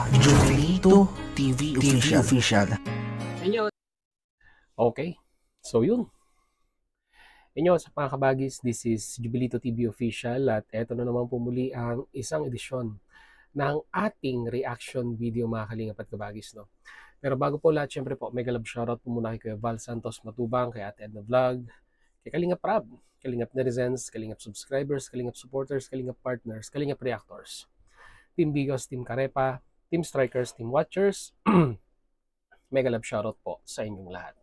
Jubilito TV Official. Inyo. Okay. So yun. Inyo sa mga kabagis, this is Jubilito TV Official at eto na naman po muli ang isang edisyon ng ating reaction video mga kalingap at kabagis. No? Pero bago po lahat, syempre po, mega love shoutout po muna kay Val Santos Matubang, kay Ate Edna Vlog, kay Kalingap Rab, Kalingap Netizens, Kalingap Subscribers, Kalingap Supporters, Kalingap Partners, Kalingap Reactors, Team Bigos, Team Karepa, Team Strikers, Team Watchers, mega love shoutout po sa inyong lahat.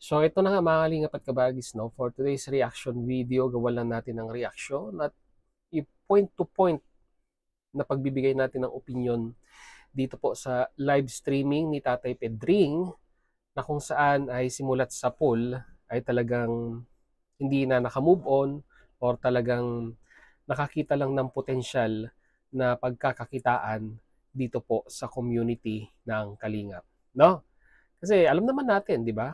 So ito na nga mga kalingap at kabagis, no? For today's reaction video, gawa lang natin ng reaction at i-point to point na pagbibigay natin ng opinion dito po sa live streaming ni Tatay Pedring, na kung saan ay simulat sa poll ay talagang hindi na nakamove on or talagang nakakita lang ng potensyal na pagkakakitaan dito po sa community ng Kalingap, no? Kasi alam naman natin, di ba?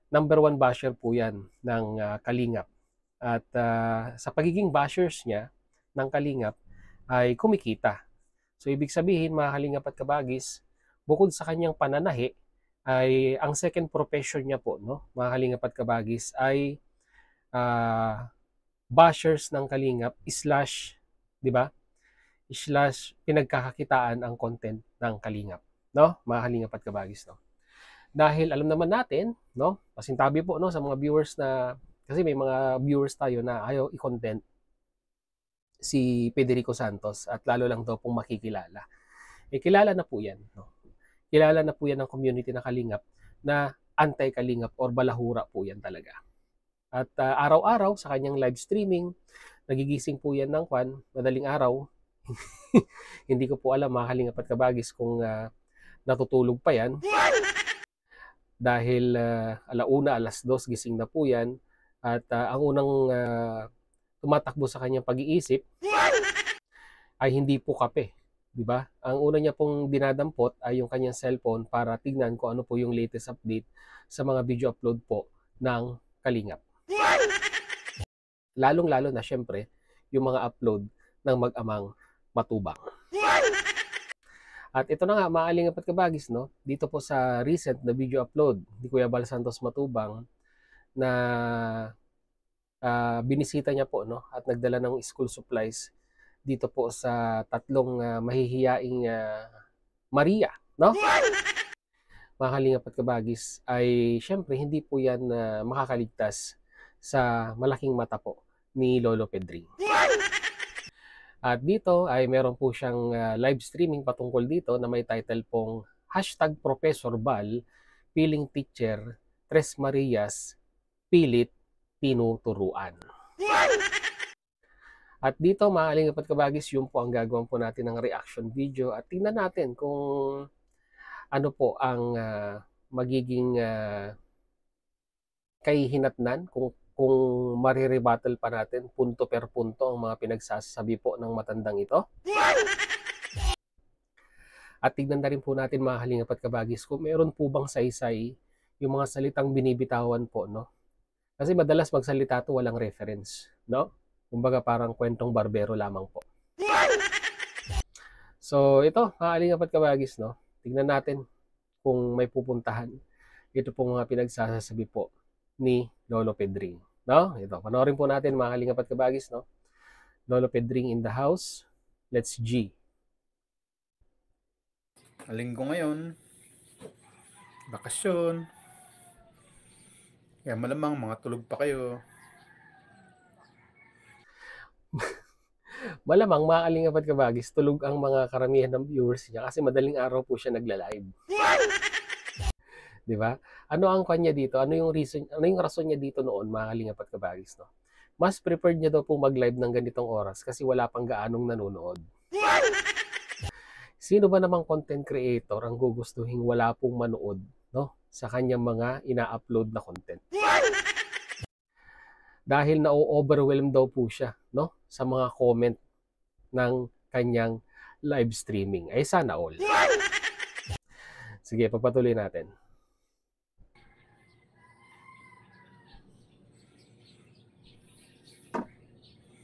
Number one basher po yan ng Kalingap. At sa pagiging bashers niya ng Kalingap ay kumikita. So ibig sabihin mga Kalingap at kabagis, bukod sa kanyang pananahi, ay ang second profession niya po, no, mga Kalingap at kabagis, ay bashers ng Kalingap slash, di ba? Slash pinagkakakitaan ang content ng Kalingap, no? Mga Kalingap at kabagis, no? Dahil alam naman natin, no? Pasintabi po, no, sa mga viewers na, kasi may mga viewers tayo na ayaw i-content si Federico Santos at lalo lang daw pong makikilala. Eh, kilala na po yan, no? Kilala na po yan ng community na Kalingap na anti-Kalingap or balahura po yan talaga. At araw-araw sa kanyang live streaming, nagigising po yan ng madaling araw. Hindi ko po alam mga Kalingap at kabagis kung natutulog pa yan. Dahil alauna, alas 2 gising na po yan. At ang unang tumatakbo sa kanyang pag-iisip ay hindi po kape. Diba? Ang una niya pong dinadampot ay yung kanyang cellphone para tignan kung ano po yung latest update sa mga video upload po ng Kalingap. Lalong-lalo na syempre yung mga upload ng mag-amang Matubang. At ito na nga, mga Kalingap at kabagis, no? Dito po sa recent na video upload ni Kuya Val Santos Matubang na binisita niya po, no? At nagdala ng school supplies dito po sa tatlong mahihiyaing Maria, no? Mga Kalingap at kabagis, ay syempre hindi po yan makakaligtas sa malaking mata po ni Lolo Pedring. At dito ay meron po siyang live streaming patungkol dito na may title pong #ProfessorBal Piling Teacher Tres Marias Pilit Tinuturuan. At dito mga Kalingap at kabagis, yun po ang gagawin po natin ng reaction video at tingnan natin kung ano po ang magiging kahihinatnan, kung marirebattle pa natin punto per punto ang mga pinagsasabi po ng matandang ito. At tignan na rin po natin mga Kalingap at kabagis kung meron po bang saysay yung mga salitang binibitawan po, no? Kasi madalas magsalita to walang reference, no? Kumbaga parang kwentong barbero lamang po. So ito mga Kalingap at kabagis, no? Tignan natin kung may pupuntahan ito pong mga pinagsasabi po ni Lolo Pedring. No? Ito, panoorin po natin mga Kalingap at kabagis, no? Lolo Pedring in the house. Let's G. Linggo ngayon, bakasyon. Kaya malamang mga tulog pa kayo. Malamang mga Kalingap at kabagis, tulog ang mga karamihan ng viewers niya kasi madaling araw po siya nagla-live. 'Di ba? Ano ang kanya dito? Ano yung reason, ano yung rason niya dito noon, mga Kalingap at kabagis, no? Mas preferred niya daw po mag-live ng ganitong oras kasi wala pang gaanong nanonood. Sino ba namang content creator ang gugustuhin wala pong manood, no, sa kanyang mga ina-upload na content? Dahil na-overwhelm daw po siya, no, sa mga comment ng kanyang live streaming. Ay sana all. Sige, pagpatuloy natin.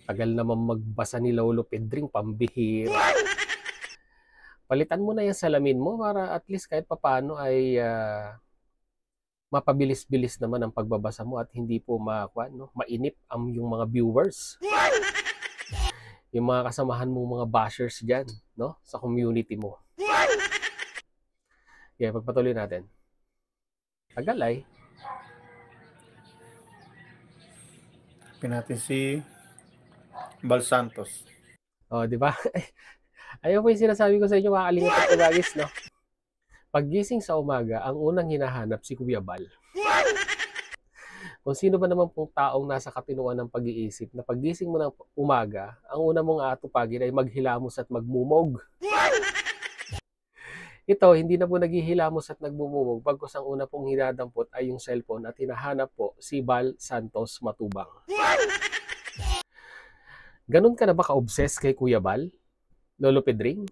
Tagal naman magbasa ni Lolo Pedring, pambihira. Palitan mo na yung salamin mo para at least kahit papaano ay mapabilis-bilis naman ang pagbabasa mo at hindi po mainip ang yung mga viewers. Yung mga kasamahan mo mga bashers dyan, no? Sa community mo. Yeah, pagpatuloy natin. Tagal ay. Natin si Bal Santos. Oh, di ba? Ayun po yung sinasabi ko sa inyo, mga kalingap at kabagis, no? Paggising sa umaga, ang unang hinahanap si Kuya Bal. Kung sino ba naman pong taong nasa katinuan ng pag-iisip na paggising mo ng umaga, ang una mong aatupagin ay maghilamos at magmumog. Ito, hindi na po naghihilamos at nagmumumog, bagkus ang una pong hinadampot ay yung cellphone at hinahanap po si Bal Santos Matubang. Ganun ka na ba ka-obsess kay Kuya Bal? Lolo Pedring?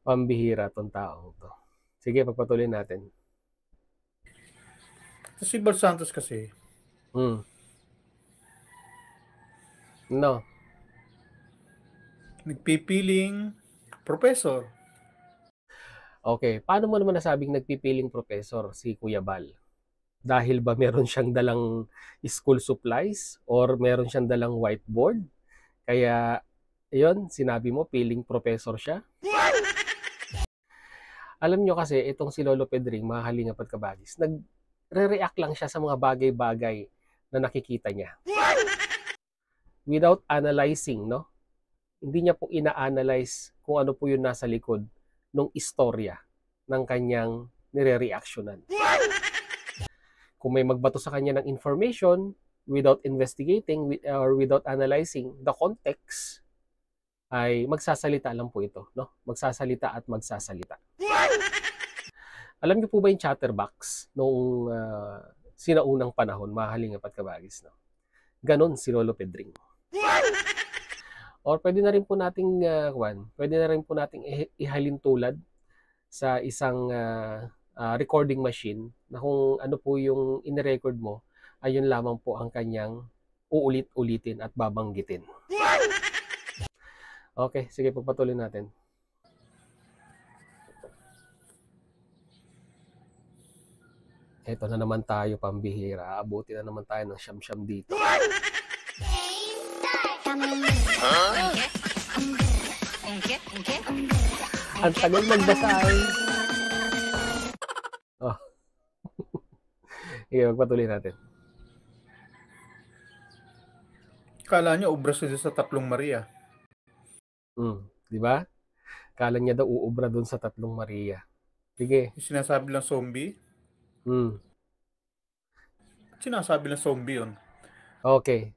Pambihira tong taong to. Sige, pagpatuloy natin. Si Bal Santos kasi, No. nagpipiling professor. Okay, paano mo naman nasabing nagpipiling professor si Kuya Bal? Dahil ba meron siyang dalang school supplies or meron siyang dalang whiteboard? Kaya, yun, sinabi mo, piling professor siya? Alam nyo kasi, itong si Lolo Pedring, mga kalingap at kabagis, nagre-react lang siya sa mga bagay-bagay na nakikita niya. Without analyzing, no? Hindi niya po ina-analyze kung ano po yung nasa likod ng istorya ng kanyang nire-reactionan. Kung may magbato sa kanya ng information, without investigating or without analyzing the context, ay magsasalita lang po ito, no? Magsasalita at magsasalita. Alam niyo po ba yung chatterbox noong sinaunang panahon, mga kalingap at kabagis, no? Ganon si Lolo Pedring. Or pwede na rin po nating ihalin tulad sa isang recording machine na kung ano po yung inirecord mo, ayun lamang po ang kanyang uulit-ulitin at babanggitin. Okay, sige, pagpatuloy natin. Ito na naman tayo, pambihira. Abuti na naman tayo ng siyam-siyam dito. Ang tagal magbasa ay. Oh. Sige, magpatuloy natin. Kala niya ubra siya sa Tatlong Maria. Di ba? Kala niya daw uubra doon sa Tatlong Maria. Sige. Yung sinasabi lang zombie? Sinasabi lang zombie yun. Okay.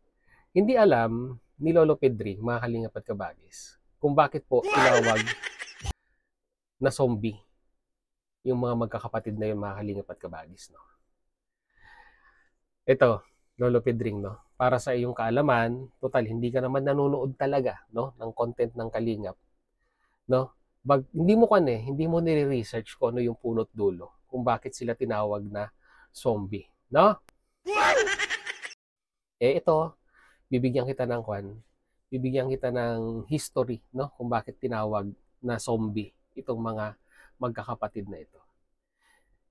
Hindi alam ni Lolo Pedring, mga kalingap at kabagis, kung bakit po tinawag na zombie yung mga magkakapatid na yun, mga kalingap at kabagis, no? Ito, Lolo Pedring, no? Para sa iyong kaalaman, total, hindi ka naman nanonood talaga, no? Ng content ng kalingap, no? Hindi mo nire-research kung ano yung punot dulo, kung bakit sila tinawag na zombie, no? Ito, bibigyan kita ng history, no? Kung bakit tinawag na zombie itong mga magkakapatid na ito.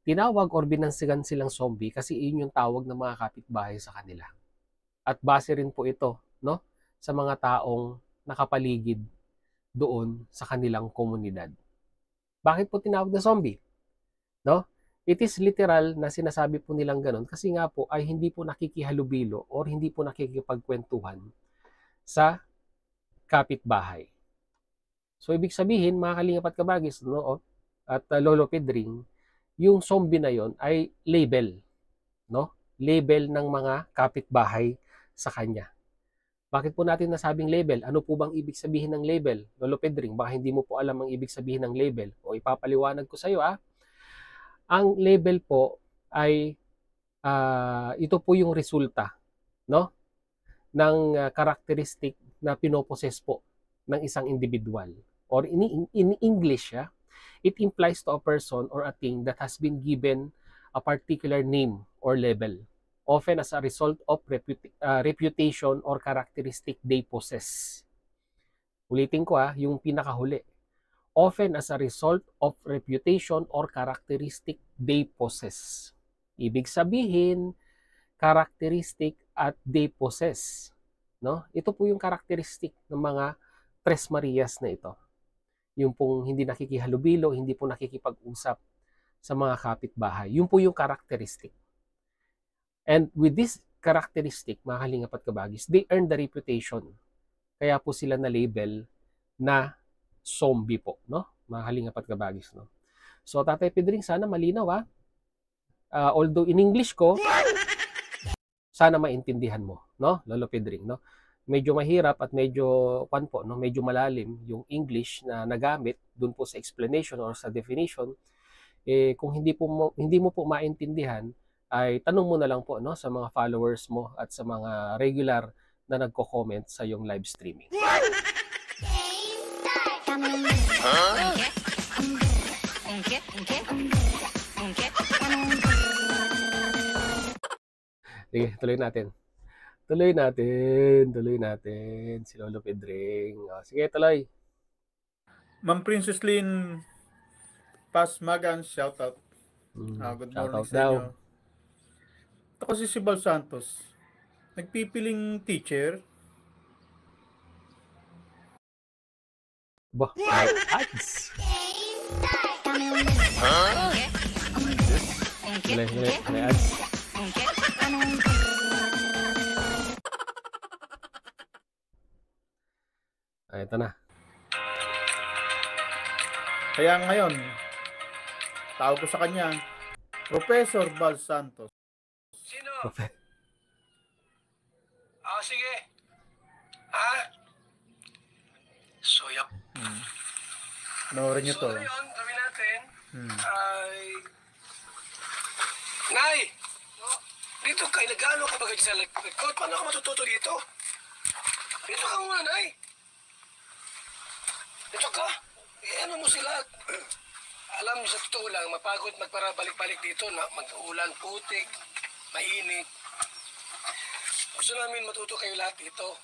Tinawag or binansigan silang zombie kasi iyon yung tawag ng mga kapitbahay sa kanila. At base rin po ito, no, sa mga taong nakapaligid doon sa kanilang komunidad. Bakit po tinawag na zombie? No? It is literal na sinasabi po nilang ganun kasi nga po ay hindi po nakikihalubilo or hindi po nakikipagkwentuhan sa kapitbahay. So ibig sabihin, mga kalingap at kabagis, no, at Lolo Pedring, yung zombie na yon ay label, no? Label ng mga kapitbahay sa kanya. Bakit po natin nasabing label? Ano po bang ibig sabihin ng label? Lolo Pedring, baka hindi mo po alam ang ibig sabihin ng label. O ipapaliwanag ko sa iyo, Ang label po ay ito po yung resulta, no, ng karakteristik na pinoposes po ng isang individual. Or in English, it implies to a person or a thing that has been given a particular name or label, often as a result of reputation or characteristic they possess. Ulitin ko yung pinakahuli. Often as a result of reputation or characteristic they possess. Ibig sabihin, characteristic at they possess. No? Ito po yung characteristic ng mga Tres Marias na ito. Yung pong hindi nakikihalubilo, hindi po nakikipag-usap sa mga kapitbahay. Yun po yung characteristic. And with this characteristic, mga kalingap at kabagis, they earn the reputation. Kaya po sila na label na zombie po, no? Mga kalingap at kabagis, no? So, Tatay Pedring, sana malinaw although in English ko, sana maintindihan mo, no? Lolo Pedring, no? Medyo mahirap at medyo no? Medyo malalim yung English na nagamit dun po sa explanation or sa definition. Kung hindi mo po maintindihan, ay tanong mo na lang po, no, sa mga followers mo at sa mga regular na nagko-comment sa yung live streaming. Sige, tuloy natin. Si Lolo Pedring. Sige, tuloy. Ma'am Princess Lynn Pasmagan, shout out. Good morning sa inyo. Ito kasi si Bal Santos. Nagpipiling teacher. Bah, may ads. May ads. Ito na. Kaya ngayon, tawag ko sa kanya, Professor Bal Santos. Sino? Sige. Soyak. Panoorin niyo to. So yun, sabi natin, ay... Nay! Dito ka, nag-ano ka ba sa likod? Paano ka matututo dito? Dito ka muna, Nay. Dito ka. Ano mo sila? Alam mo, sa totoo lang, mapagod magparabalik-balik dito na mag-ulan, putik, mainit. Gusto namin matuto kayo lahat dito.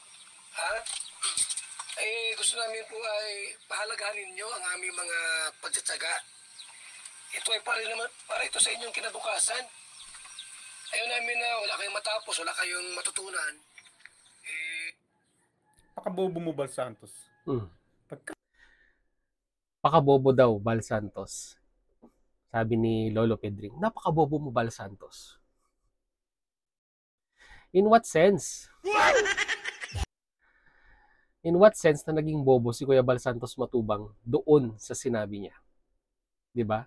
Gusto namin po ay pahalagahan ninyo ang aming mga pagtsatsaga. Ito ay para ito sa inyong kinabukasan. Ayaw namin na wala kayong matapos, wala kayong matutunan. Pakabobo mo, Bal Santos. Pakabobo daw, Bal Santos. Sabi ni Lolo Pedring, napakabobo mo, Bal Santos. In what sense? In what sense na naging bobo si Kuya Bal Santos Matubang doon sa sinabi niya? 'Di ba?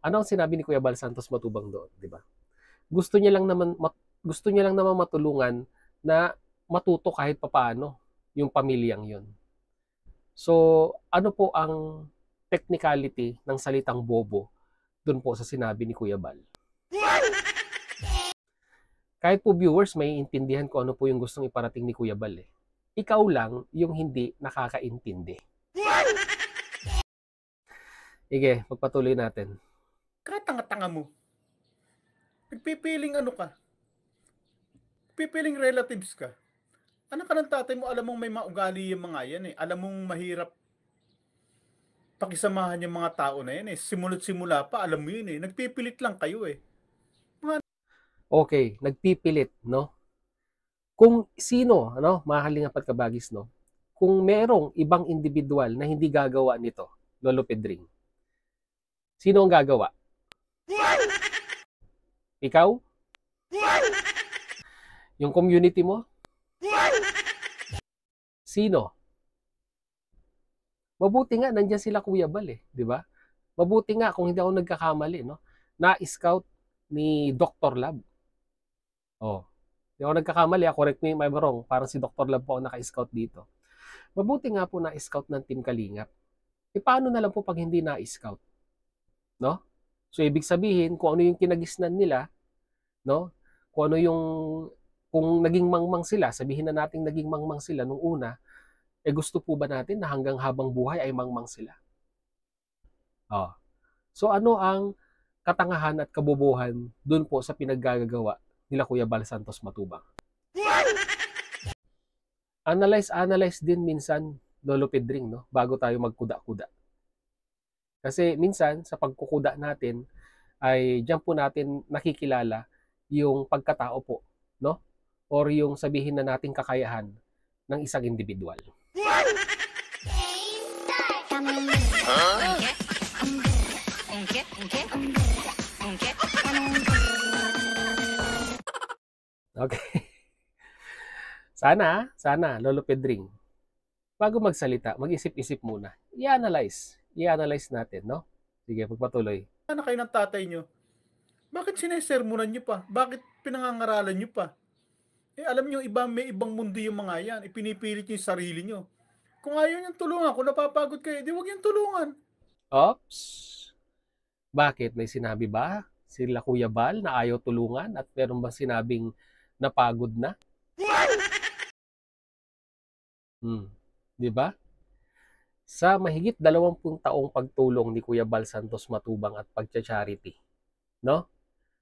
Ano ang sinabi ni Kuya Bal Santos Matubang doon, 'di ba? Gusto niya lang naman matulungan na matuto kahit papaano yung pamilyang 'yon. So, ano po ang technicality ng salitang bobo doon po sa sinabi ni Kuya Bal? Kahit po viewers, may intindihan ko ano po yung gustong iparating ni Kuya Bal. Ikaw lang yung hindi nakakaintindi. Sige, magpatuloy natin. Katanga-tanga mo. Nagpipiling ano ka? Pipiling relatives ka. Anak ka ng tatay mo, alam mong may maugali yung mga yan . Alam mong mahirap pakisamahan yung mga tao na yan . Simula't simula pa, alam mo yun . Nagpipilit lang kayo . Okay, nagpipilit, no? Kung sino, mga kalingap at kabagis, no? Kung merong ibang individual na hindi gagawa nito, Lolo Pedring, sino ang gagawa? Ikaw? Yung community mo? Sino? Mabuti nga, nandiyan sila Kuya Bal di ba? Mabuti nga kung hindi ako nagkakamali, no? Na-scout ni Dr. Lab. Hindi ako nagkakamali, correct me if I'm wrong. Parang si Dr. Lab po ang naka-scout dito. Mabuti nga po na-scout ng Team Kalingap. Paano na lang po pag hindi na-scout? No? So, ibig sabihin, kung ano yung kinagisnan nila, no? Kung naging mangmang sila, sabihin na natin naging mangmang sila nung una, gusto po ba natin na hanggang habang buhay ay mangmang sila? So, ano ang katangahan at kabobohan dun po sa pinaggagawa nila Kuya Bal Santos Matubang? Analyze din minsan Lolo Pedring, no? Bago tayo magkuda-kuda. Kasi minsan, sa pagkukuda natin, ay diyan po natin nakikilala yung pagkatao po, no? Or yung sabihin na nating kakayahan ng isang individual. Okay. Sana, Lolo Pedring, bago magsalita, mag-isip-isip muna. I-analyze natin, no? Sige, pagpatuloy. Anak kayo ng tatay nyo. Bakit sinesermonan nyo pa? Bakit pinangangaralan nyo pa? Alam nyo, may ibang mundo yung mga yan. Ipinipilit nyo yung sarili nyo. Kung ayaw nyo tulungan, kung napapagod kayo, di wag yung tulungan. Ops! Bakit? May sinabi ba sila Kuya Bal na ayaw tulungan at meron bang sinabing napagod na? Di ba? Sa mahigit 20 taong pagtulong ni Kuya Bal Santos Matubang at pagcha-charity, no?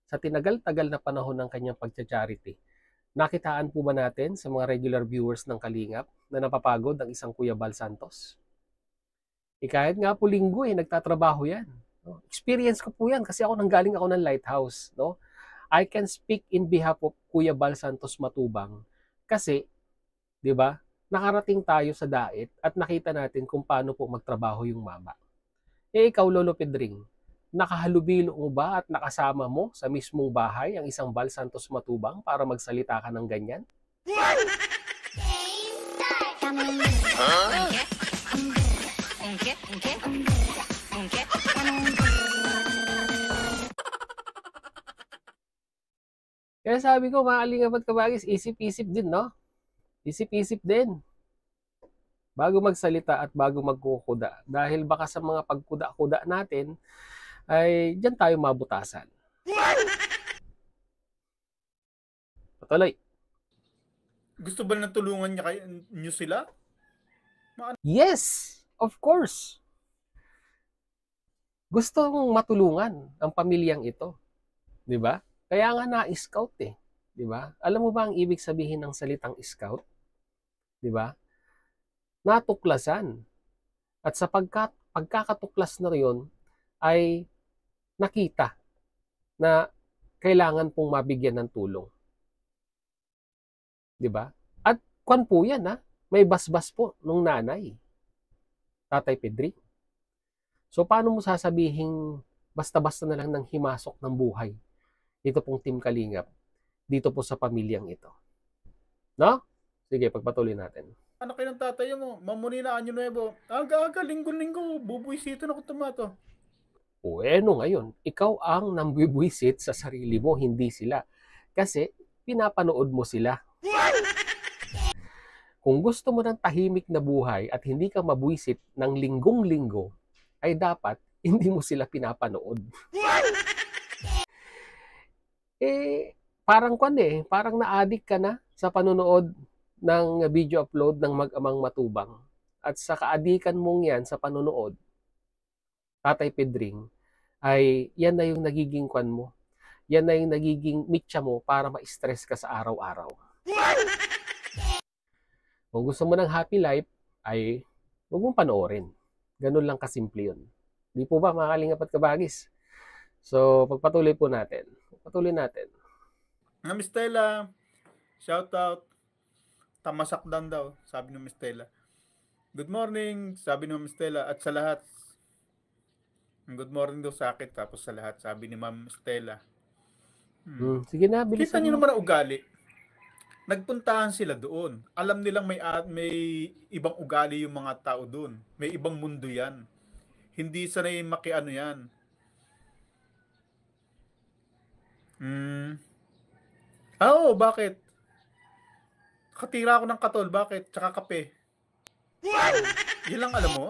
Sa tinagal-tagal na panahon ng kanyang pagcha-charity, nakitaan po ba natin sa mga regular viewers ng Kalingap na napapagod ang isang Kuya Bal Santos? Kahit nga po linggo nagtatrabaho yan. No? Experience ko po yan kasi nanggaling ako ng Lighthouse. No? I can speak in behalf of Kuya Bal Santos Matubang kasi, di ba, nakarating tayo sa dait at nakita natin kung paano po magtrabaho yung mama. Ikaw, Lolo Pedring, nakahalubilo mo ba at nakasama mo sa mismong bahay ang isang Bal Santos Matubang para magsalita ka ng ganyan? Kaya sabi ko, mga Kalingap at Kabagis, isip-isip din, no? Isip-isip din. Bago magsalita at bago magkukuda. Dahil baka sa mga pagkuda-kuda natin, ay diyan tayo mabutasan. Patuloy. Gusto ba na tulungan nyo sila? Yes, of course. Gusto mong matulungan ang pamilyang ito. 'Di ba? Kaya nga na-scout 'di ba? Alam mo ba ang ibig sabihin ng salitang scout? 'Di ba? Natuklasan. At sa pagkakatuklas na 'yon ay nakita na kailangan pong mabigyan ng tulong. 'Di ba? At kwan po 'yan may basbas po nung nanay. Tatay Pedring. So paano mo sasabihin basta-basta na lang ng himasok ng buhay dito pong Team Kalingap dito po sa pamilyang ito? No? Sige, pagpatuloy natin. Anak kayo ng tatay mo, mamuni na anyo nuevo. Aga-aga, linggo-linggo, bubuisito na ko tomato. Bueno, ngayon, ikaw ang nambibwisit sa sarili mo, hindi sila. Kasi pinapanood mo sila. Kung gusto mo ng tahimik na buhay at hindi ka mabwisit ng linggong-linggo, ay dapat hindi mo sila pinapanood. Parang na-addict ka na sa panonood ng video upload ng Mag-amang Matubang. At sa kaadikan mong yan sa panonood, Tatay Pedring, ay yan na yung nagiging kwan mo. Yan na yung nagiging mitya mo para ma-stress ka sa araw-araw. Kung gusto mo ng happy life, ay huwag mong panoorin. Ganun lang kasimple yun. Di po ba, mga Kalingap at Kabagis? So, pagpatuloy po natin. Pagpatuloy natin. Miss Stella, shout out. Tamasakdan daw, sabi ni Miss Stella. Good morning, sabi ni Miss Stella. At sa lahat, good morning daw sa akin, tapos sa lahat, sabi ni Ma'am Stella. Sige na, bilisan Kita niyo naman ang ugali. Nagpuntahan sila doon. Alam nilang may ibang ugali yung mga tao doon. May ibang mundo yan. Hindi sanay makiano yan. Oo, bakit? Katira ako ng katol, bakit? Tsaka kape. Yan lang alam mo?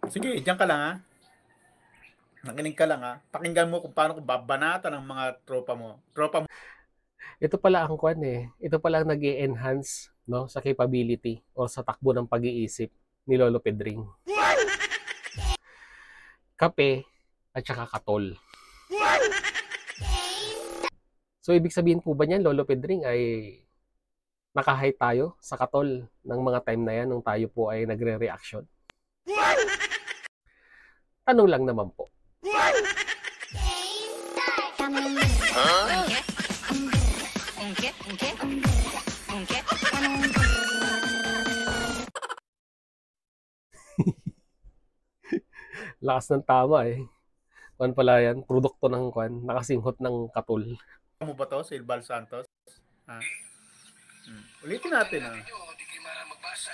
Sige, diyan ka lang Nakinig ka lang Pakinggan mo kung paano ko babanatan ng mga tropa mo. Ito pala ang kwan Ito pala ang nag-e-enhance sa capability o sa takbo ng pag-iisip ni Lolo Pedring. Kape at saka katol. So ibig sabihin po ba niyan, Lolo Pedring, ay nakahay tayo sa katol ng mga time na yan nung tayo po ay nagre-reaction? Tanong lang naman po. Lakas ng tama eh. Kwan pala yan, produkto ng kwan, nakasinghot ng katol. Mo ba to, si Bal Santos? Ha? Ulitin natin. Ha? Hindi kayo magbasa.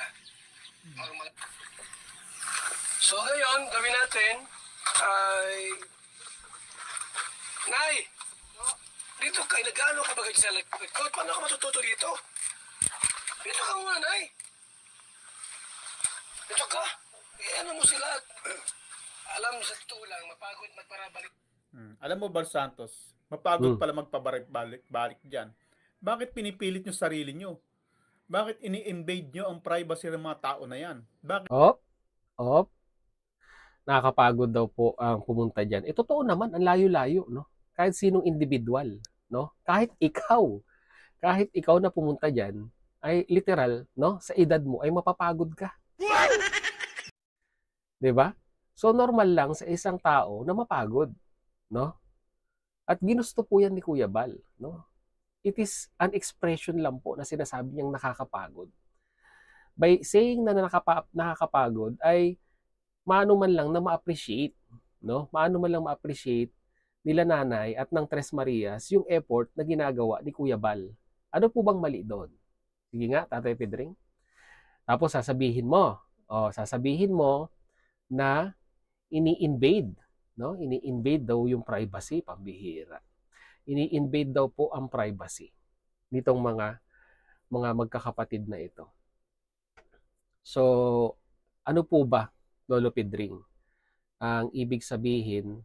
So ngayon, gawin natin ay... Nay! Dito kayo, nag-ano ka ba kayo sa likod? Paano ka matututo dito? Dito ka muna, Nay! Dito ka! Ano mo sila? Alam sa totoo lang, mapagod magparabalik. Alam mo, Bal Santos, mapagod pala magpabalik-balik dyan. Bakit pinipilit nyo sarili nyo? Bakit ini-invade nyo ang privacy ng mga tao na yan? Bakit? Nakakapagod daw po ang pumunta dyan. Totoo naman, ang layo-layo, no? Kahit sinong individual, no? Kahit ikaw na pumunta dyan, ay literal, no? Sa edad mo, ay mapapagod ka. Diba? So, normal lang sa isang tao na mapagod, no? At ginusto po yan ni Kuya Bal, no? It is an expression lang po na sinasabi niyang nakakapagod. By saying na nakakapagod ay maano man lang na ma-appreciate, no? Maano man lang ma-appreciate nila nanay at ng Tres Marias yung effort na ginagawa ni Kuya Bal. Ano po bang mali doon? Sige nga, Tatay Pedring. Tapos sasabihin mo na ini-invade, no? Ini-invade daw yung privacy, pambihira. Ini-invade daw po ang privacy nitong mga magkakapatid na ito. So, ano po ba, Lolo Pedring, ang ibig sabihin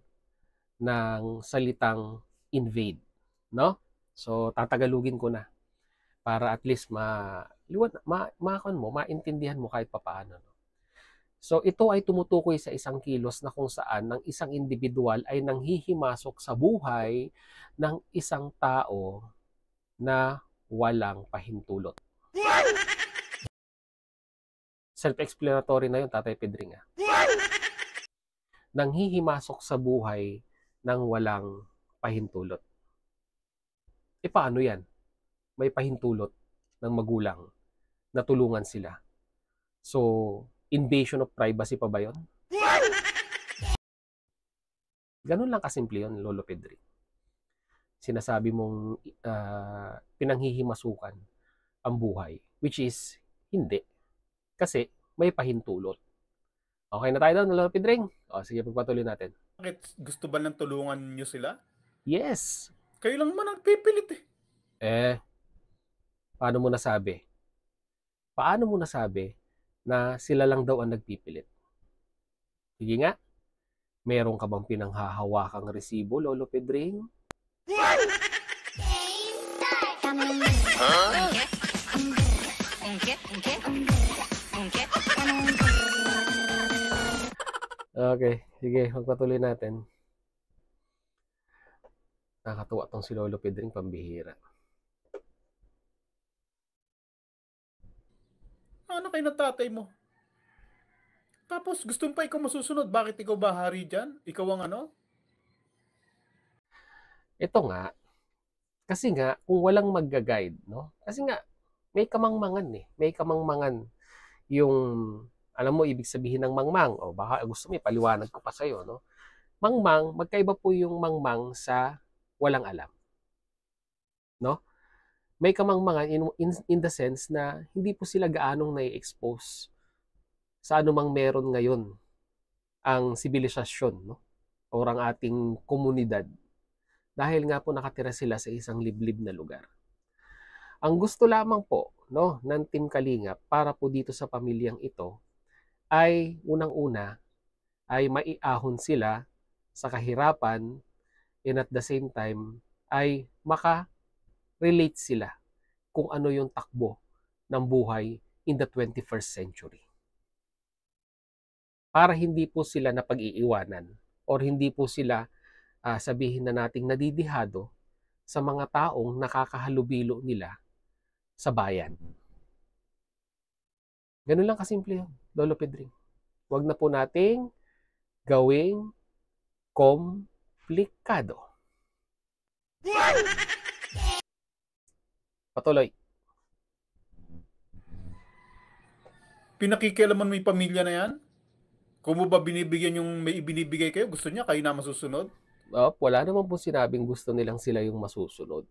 ng salitang invade, no? So, tatagalugin ko na para at least maintindihan mo kahit papaano, no? So, ito ay tumutukoy sa isang kilos na kung saan ng isang individual ay nanghihimasok sa buhay ng isang tao na walang pahintulot. Self-explanatory na yun, Tatay Pedring. Nanghihimasok sa buhay ng walang pahintulot. Paano yan? May pahintulot ng magulang na tulungan sila. So, invasion of privacy pa ba yun? Ganun lang kasimple yun, Lolo Pedring. Sinasabi mong pinanghihimasukan ang buhay, which is hindi. Kasi may pahintulot. Okay na tayo doon, Lolo Pedring? Sige, pagpatuloy natin. Bakit gusto ba ng tulungan nyo sila? Yes. Kayo lang man nagpipilit Paano mo nasabi? Paano mo nasabi na sila lang daw ang nagpipilit? Sige nga, meron ka bang pinanghahawakang resibo, Lolo Pedring? Okay, sige, magpatuloy natin. Nakakatuwa tong si Lolo Pedring, pambihira. Ano kayo na tatay mo? Tapos gusto mo pa ikaw masusunod. Bakit ikaw ba hari dyan? Ikaw ang ano? Ito nga, kasi nga, kung walang magga-guide, no? Kasi nga, may kamangmangan May kamangmangan yung, alam mo, ibig sabihin ng mangmang. O baka gusto mo, ipaliwanag ko pa sa'yo, no? Mangmang, magkaiba po yung mangmang sa walang alam. No? May kamangmangan in the sense na hindi po sila gaanong nai-expose sa anumang meron ngayon ang sibilisasyon, no? O ang ating komunidad. Dahil nga po nakatira sila sa isang liblib na lugar. Ang gusto lamang po, no, ng Team Kalingap para po dito sa pamilyang ito ay unang-una ay maiahon sila sa kahirapan and at the same time ay relate sila kung ano yung takbo ng buhay in the 21st century. Para hindi po sila napag-iiwanan or hindi po sila sabihin na nating nadidihado sa mga taong nakakahalubilo nila sa bayan. Ganun lang kasimple yun, Lolo Pedring. Huwag na po nating gawing komplikado. Patuloy. Pinakikialaman mo yung pamilya na yan? Kung mo ba binibigyan yung may ibinibigay kayo, gusto niya kayo na masusunod? Wala naman po sinabing gusto nilang sila yung masusunod.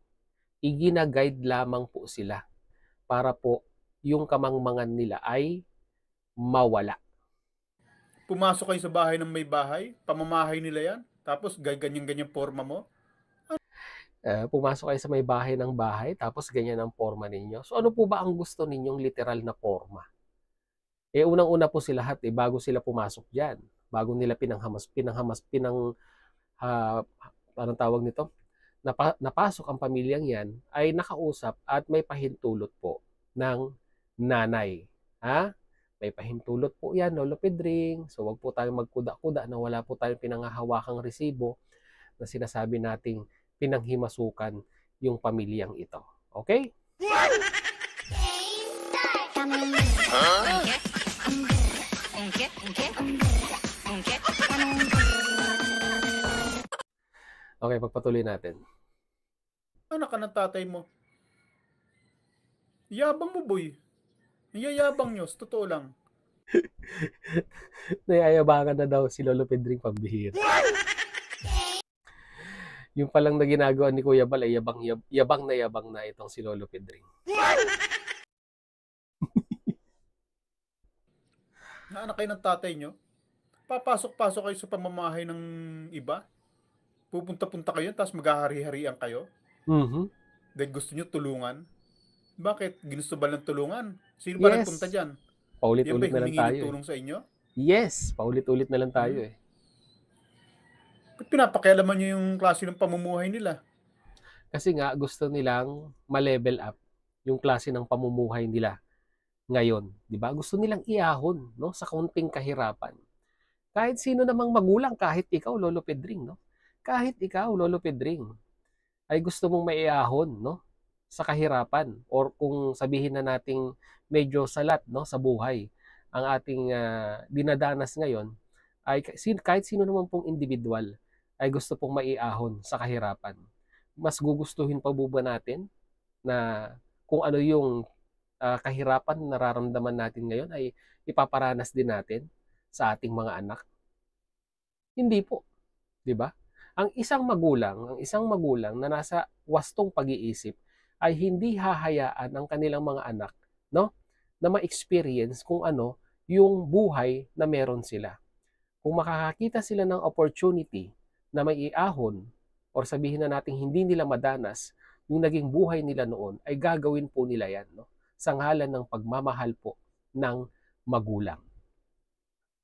Igina-guide lamang po sila para po yung kamangmangan nila ay mawala. Pumasok kayo sa bahay ng may bahay, pamamahay nila yan, tapos ganyan-ganyan forma mo? Pumasok kayo sa may bahay ng bahay, tapos ganyan ang forma ninyo. So ano po ba ang gusto ninyong literal na forma? Unang-una po sila lahat, bago sila pumasok dyan, bago nila anong tawag nito? Napasok ang pamilyang yan, ay nakausap at may pahintulot po ng nanay. Ha? May pahintulot po yan, Lolo Pedring. So wag po tayong magkuda-kuda na wala po tayong pinanghahawakang resibo na sinasabi nating pinanghimasukan yung pamilyang ito. Okay? Okay, pagpatuloy natin. Anak ka ng tatay mo. Yabang mo, boy. Yayabang nyo, sa totoo lang. Nayayabangan na daw si Lolo Pedring, pambihira. Yung palang na ginagawa ni Kuya Bal ay yabang na itong si Lolo Pedring. Naanak kayo ng tatay nyo. Papasok-pasok kayo sa pamamahay ng iba. Pupunta-punta kayo, tapos maghahari-harian kayo. Dahil gusto nyo tulungan. Bakit? Ginusto ba ng tulungan? Sino ba nagpunta dyan? Paulit-ulit na lang tayo. Tulong sa inyo? Yes, paulit-ulit na lang tayo eh. Ba't pinapakialaman nyo yung klase ng pamumuhay nila? Kasi nga gusto nilang ma-level up yung klase ng pamumuhay nila ngayon, 'di ba? Gusto nilang iahon, no, sa kaunting kahirapan. Kahit sino namang magulang, kahit ikaw, Lolo Pedring, no? Kahit ikaw, Lolo Pedring, ay gusto mong maiahon, no, sa kahirapan, or kung sabihin na nating medyo salat, no, sa buhay ang ating dinadanas ngayon, ay kahit sino naman pong individual ay gusto pong maiahon sa kahirapan. Mas gugustuhin pa ba natin na kung ano yung kahirapan na nararamdaman natin ngayon ay ipaparanas din natin sa ating mga anak? Hindi po, 'di ba? Ang isang magulang na nasa wastong pag-iisip ay hindi hahayaan ang kanilang mga anak, no, na ma-experience kung ano yung buhay na meron sila. Kung makakakita sila ng opportunity na may iahon, or sabihin na natin hindi nila madanas yung naging buhay nila noon, ay gagawin po nila yan, no? Sa ngalan ng pagmamahal po ng magulang.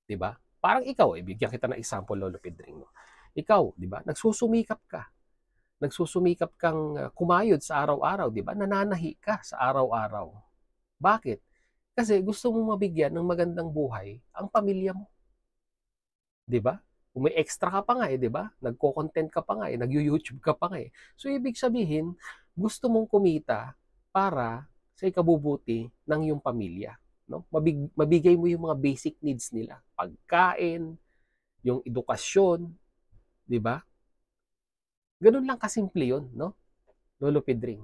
Diba? Parang ikaw, bigyan kita ng example, Lolo Pedring. No? Ikaw, diba? Nagsusumikap kang kumayod sa araw-araw, diba? Nananahi ka sa araw-araw. Bakit? Kasi gusto mong mabigyan ng magandang buhay ang pamilya mo. Diba? Kung may extra ka pa nga diba? Nagko-content ka pa nga nag-YouTube ka pa nga So, ibig sabihin, gusto mong kumita para sa ikabubuti ng iyong pamilya. No? Mabigay mo yung mga basic needs nila. Pagkain, yung edukasyon, di ba? Ganun lang kasimple yun, no? Lolo Pedring.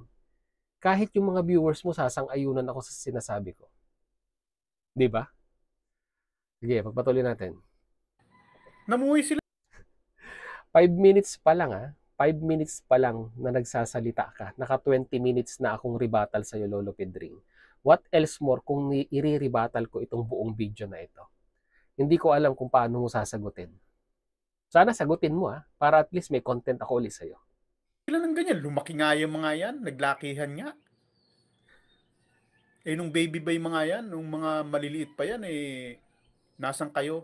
Kahit yung mga viewers mo, sasang-ayunan ako sa sinasabi ko. Di ba? Sige, pagpatuloy natin. Namuwi sila. 5 minutes pa lang 5 minutes pa lang na nagsasalita ka, naka 20 minutes na akong rebuttal sa'yo, Lolo Pedring. What else more kung i-rebuttal ko itong buong video na ito? Hindi ko alam kung paano mo sasagutin. Sana sagutin mo para at least may content ako ulit sa'yo. Sila ng ganyan, lumaki nga yung mga yan, naglakihan nga. Nung baby ba yung mga yan, nung mga maliliit pa yan, nasan kayo?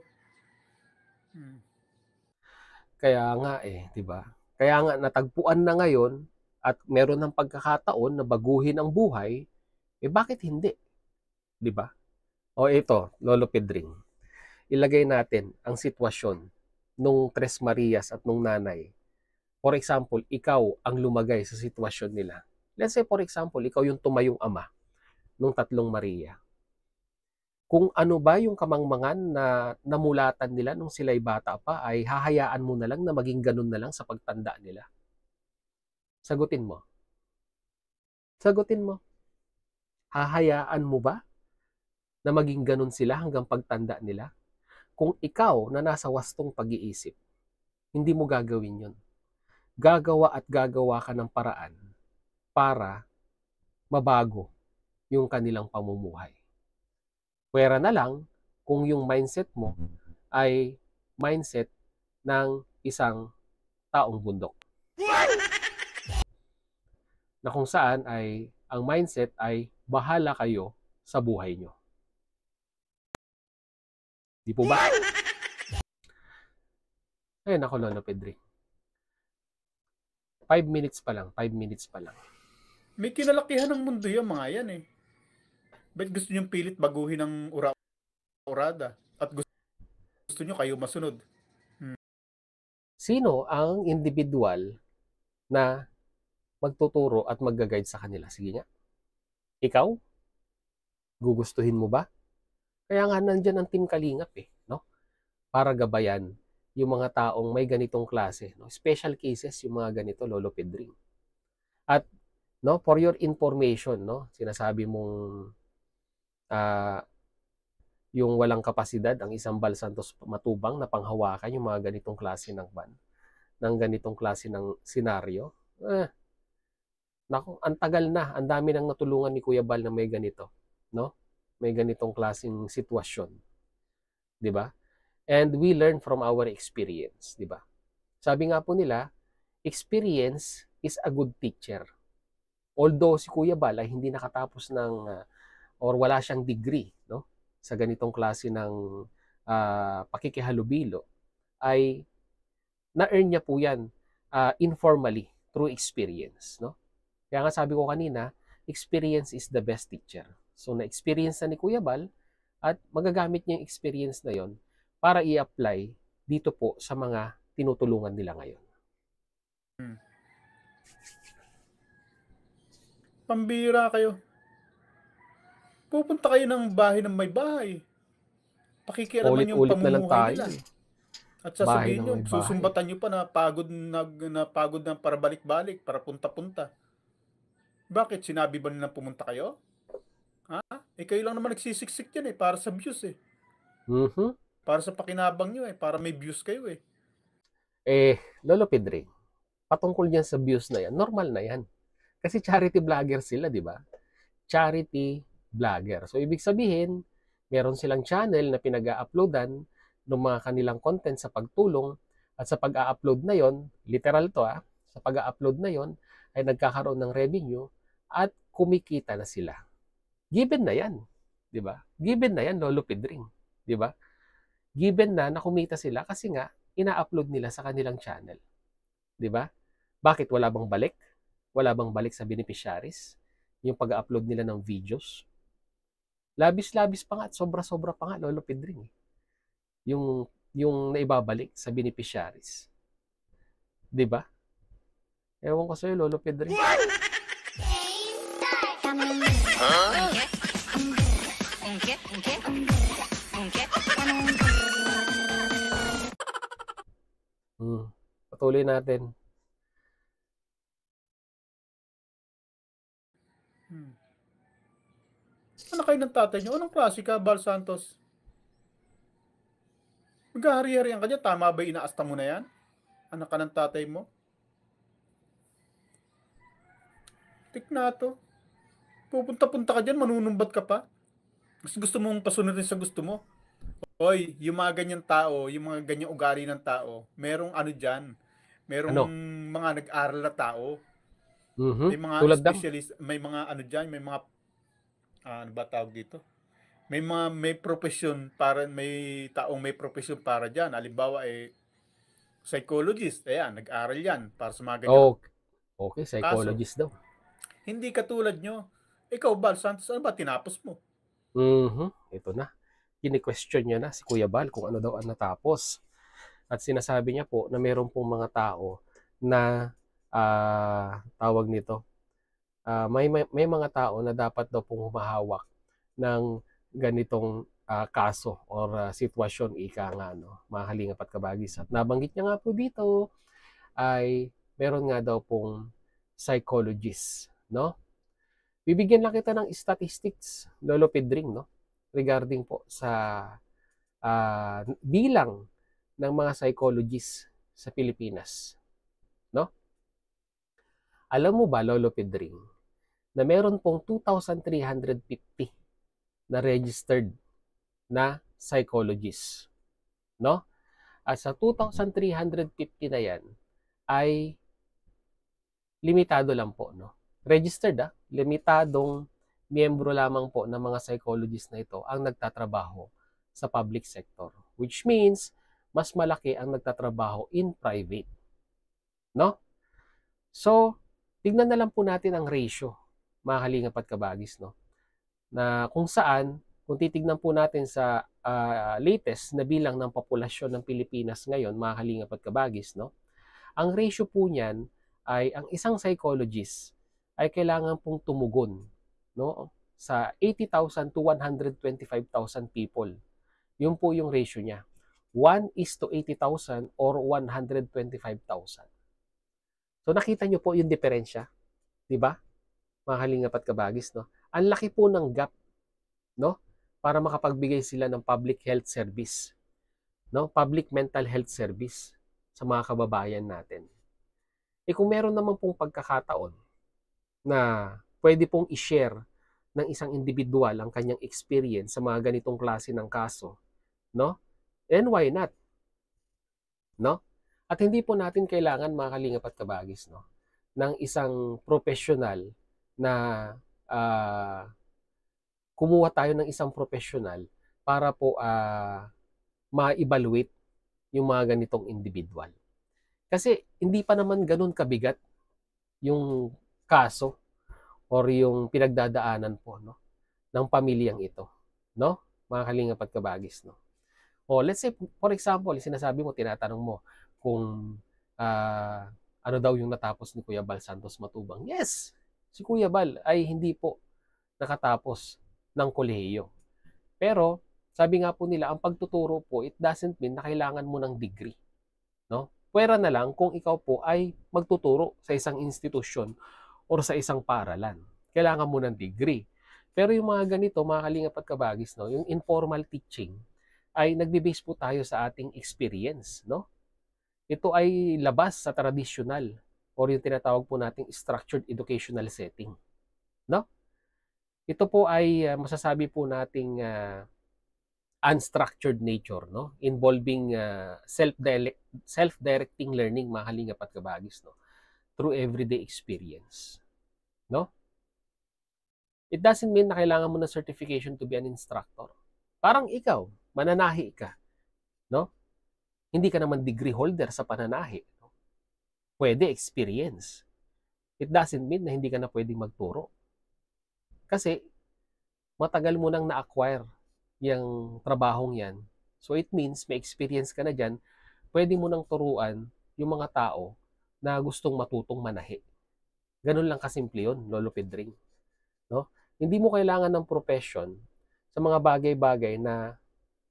Kaya nga di ba? Kaya nga natagpuan na ngayon at meron ng pagkakataon na baguhin ang buhay, bakit hindi? 'Di ba? O ito, Lolo Pedring. Ilagay natin ang sitwasyon nung Tres Marias at nung nanay. For example, ikaw ang lumagay sa sitwasyon nila. Let's say for example, ikaw yung tumayong ama nung tatlong Maria. Kung ano ba yung kamangmangan na namulatan nila nung sila'y bata pa, ay hahayaan mo na lang na maging ganun na lang sa pagtanda nila. Sagutin mo. Sagutin mo. Hahayaan mo ba na maging ganun sila hanggang pagtanda nila? Kung ikaw na nasa wastong pag-iisip, hindi mo gagawin yun. Gagawa at gagawa ka ng paraan para mabago yung kanilang pamumuhay. Pwera na lang kung yung mindset mo ay mindset ng isang taong bundok. Na kung saan ay ang mindset ay bahala kayo sa buhay nyo. Di po ba? Ayun ako, Lolo Pedri. 5 minutes pa lang, 5 minutes pa lang. May kinalakihan ng mundo yung mga yan eh. Ba't gusto nyo pilit baguhin ng urada? At gusto nyo kayo masunod? Sino ang individual na magtuturo at mag-guide sa kanila? Sige nga. Ikaw? Gugustuhin mo ba? Kaya nga nandyan ang Team Kalingap eh, no? Para gabayan yung mga taong may ganitong klase, no? Special cases yung mga ganito, Lolo Pedring. At no, for your information, no, sinasabi mong yung walang kapasidad ang isang Bal Santos Matubang na panghawakan yung mga ganitong klase ng ganitong klase ng senaryo. Naku, ang tagal na, ang dami nang natulungan ni Kuya Bal na may ganito, no? May ganitong klaseng sitwasyon. 'Di ba? And we learn from our experience, 'di ba? Sabi nga po nila, experience is a good teacher. Although si Kuya Bal ay hindi nakatapos ng or wala siyang degree, no, sa ganitong klase ng pakikihalubilo, ay na-earn niya po yan informally through experience, no? Kaya nga sabi ko kanina, experience is the best teacher. So na-experience na ni Kuya Bal at magagamit niya yung experience na yon para i-apply dito po sa mga tinutulungan nila ngayon. Pambira kayo. Pupunta kayo ng bahay ng may bahay. Pakikialaman yung Ulit-ulit na lang pamumuhay tayo. nila. At sasabihin nyo, Bahay ng may bahay. susumbatan nyo pa na pagod na para balik-balik, para punta-punta. Bakit? Sinabi ba nila pumunta kayo? Ha? Kayo lang naman nagsisiksik yan eh, para sa views eh. Para sa pakinabang nyo eh, para may views kayo eh. Lolo Pedring, patungkol yan sa views na yan, normal na yan. Kasi charity vlogger sila, di ba? Charity vlogger. So, ibig sabihin, meron silang channel na pinag-a-uploadan ng mga kanilang content sa pagtulong at sa pag-a-upload na yon, literal to sa pag-a-upload na yon ay nagkakaroon ng revenue at kumikita na sila. Given na yan, di ba? Given na yan, Lolo Pedring, di ba? Given na kumita sila kasi nga ina-upload nila sa kanilang channel. Di ba? Bakit wala bang balik? Wala bang balik sa beneficiaries? Yung pag-upload nila ng videos? Labis-labis pa nga at sobra-sobra pa nga, Lolo Pedring. Yung naibabalik sa beneficiaries. Di ba? Ewan ko sa'yo, Lolo Pedring. Patuloy natin. Ano kayo ng tatay nyo? Anong klase ka, Bal Santos? Maghahari-harian ka dyan. Tama ba inaasta mo na yan? Anak ka ng tatay mo? Tiknato. Pupunta-punta ka dyan, manunumbat ka pa. Gusto mong pasunod rin sa gusto mo. Hoy, yung mga ganyang tao, yung mga ganyang ugali ng tao, merong ano dyan, merong mga nag-aral na tao. May mga specialist, may mga ano dyan, may mga, ano ba tawag dito? May profession para, may taong may profession para dyan. Halimbawa, psychologist, ayan, nag-aral yan para sa mga ganyan. Okay, psychologist daw. Hindi katulad nyo. Ikaw, Bal Santos, ano ba tinapos mo? Ito na. Kini-question niya na si Kuya Bal kung ano daw ang natapos. At sinasabi niya po na meron pong mga tao na tawag nito, may mga tao na dapat daw pong humahawak ng ganitong kaso or sitwasyon, ika nga, no, mga kalingap at kabagis. At nabanggit niya nga po dito ay meron nga daw pong psychologist, no? Bibigyan lang kita ng statistics, Lolo Pedring, no? Regarding po sa bilang ng mga psychologists sa Pilipinas, no? Alam mo ba, Lolo Pedring, na meron pong 2,350 na registered na psychologists, no? At sa 2,350 na yan ay limitado lang po, no? Registered, limitadong miyembro lamang po ng mga psychologists na ito ang nagtatrabaho sa public sector, which means mas malaki ang nagtatrabaho in private, no? So, tignan na lang po natin ang ratio, mga kalingap at kabagis, no? Na kung saan, kung titignan po natin sa latest na bilang ng populasyon ng Pilipinas ngayon, mga kalingap at kabagis, no? Ang ratio po niyan ay ang isang psychologist ay kailangan pong tumugon, no, sa 80,000 to 125,000 people. Yun po yung ratio niya. 1:80,000 or 125,000. So nakita niyo po yung diferensya, 'di ba? Mga kalingap at kabagis, no? Ang laki po ng gap, no? Para makapagbigay sila ng public health service, no? Public mental health service sa mga kababayan natin. Kung meron naman pong pagkakataon na pwede pong i-share ng isang individual ang kanyang experience sa mga ganitong klase ng kaso, no? And why not? No? At hindi po natin kailangan, mga kalingap at kabagis, no, ng isang professional na kumuha tayo ng isang professional para po ma-evaluate yung mga ganitong individual. Kasi hindi pa naman ganun kabigat yung kaso or yung pinagdadaanan po, no, ng pamilyang ito, no, mga kalingap at kabagis, no. O let's say, for example, sinasabi mo, tinatanong mo kung ano daw yung natapos ni Kuya Bal Santos Matubang. Yes, si Kuya Bal ay hindi po nakatapos ng kolehiyo. Pero sabi nga po nila, ang pagtuturo po, it doesn't mean na kailangan mo ng degree, no? Pwera na lang kung ikaw po ay magtuturo sa isang institusyon or sa isang paaralan. Kailangan mo ng degree. Pero yung mga ganito, mga kalingap at kabagis, no, yung informal teaching, ay nagbe-base po tayo sa ating experience, no? Ito ay labas sa traditional or yung tinatawag po nating structured educational setting, no? Ito po ay masasabi po nating unstructured nature, no? Involving self-directing learning, mga kalingap at kabagis, no? Through everyday experience, no? It doesn't mean na kailangan mo ng certification to be an instructor. Parang ikaw, mananahi ka, no? Hindi ka naman degree holder sa pananahi, no? Pwede experience. It doesn't mean na hindi ka na pwedeng magturo. Kasi matagal mo nang na-acquire yung trabahong yan. So it means may experience ka na dyan, pwede mo nang turuan yung mga tao na gustong matutong manahi. Ganun lang kasimple yun, Lolo Pedring, no? Hindi mo kailangan ng profession sa mga bagay-bagay na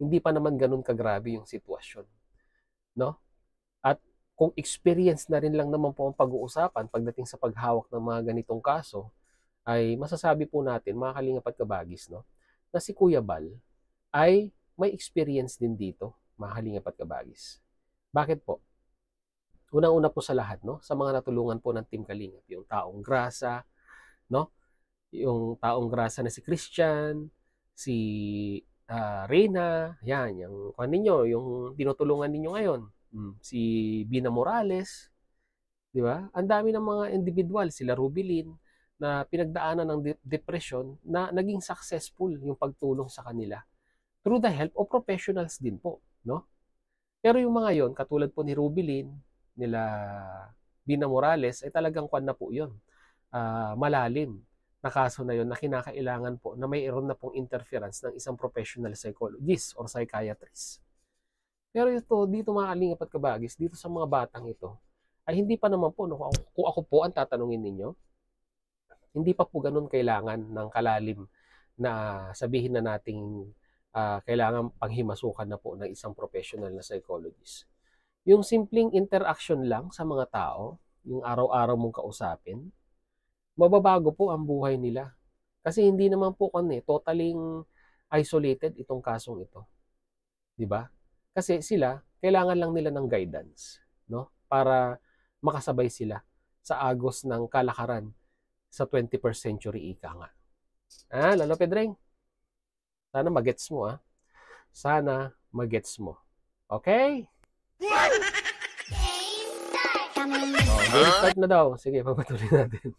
hindi pa naman ganun kagrabe yung sitwasyon, no? At kung experience na rin lang naman po ang pag-uusapan pagdating sa paghawak ng mga ganitong kaso, ay masasabi po natin, mga kalingap at kabagis, no, na si Kuya Bal ay may experience din dito, mga kalingap at kabagis. Bakit po? Unang-una po sa lahat, no, sa mga natulungan po ng Team Kalingap, yung taong grasa, no, yung taong grasa na si Christian, si Reyna, yan, yung ninyo, yung tinutulungan ninyo ngayon, si Bina Morales, di ba? Ang dami ng mga individual, sila Rubilin, na pinagdaanan ng depression na naging successful yung pagtulong sa kanila through the help of professionals din po, no? Pero yung mga yon, katulad po ni Rubilin, nila Bina Morales, ay talagang kwan na po yun, malalim na kaso na yun na kinakailangan po na mayroon na pong interference ng isang professional psychologist or psychiatrist. Pero ito, dito mga kalingap at kabagis, dito sa mga batang ito, ay hindi pa naman po, no, kung ako po ang tatanungin ninyo, Hindi pa po ganun kailangan ng kalalim na sabihin na nating kailangan panghimasukan na po ng isang professional na psychologist. Yung simpleng interaction lang sa mga tao, yung araw-araw mong kausapin, mababago po ang buhay nila. Kasi hindi naman po totaling isolated itong kasong ito. 'Di ba? Kasi sila, kailangan lang nila ng guidance, no? Para makasabay sila sa agos ng kalakaran sa 21st century ika nga. Lalo Pedreng, sana magets mo Sana magets mo. Okay? Game start na daw. Sige, papatuloy natin.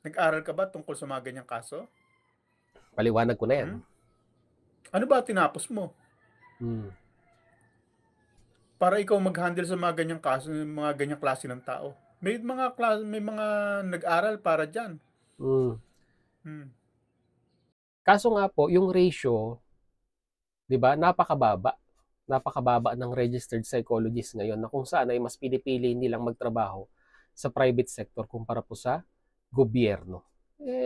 Nag-aral ka ba tungkol sa mga ganyang kaso? Paliwanag ko na yan. Ano ba tinapos mo? Para ikaw mag-handle sa mga ganyang kaso, mga ganyang klase ng tao. May mga nag-aral para diyan. Kaso nga po, yung ratio, 'di ba, napakababa ng registered psychologist ngayon na kung saan ay mas pinipili nilang magtrabaho sa private sector kumpara po sa gobyerno.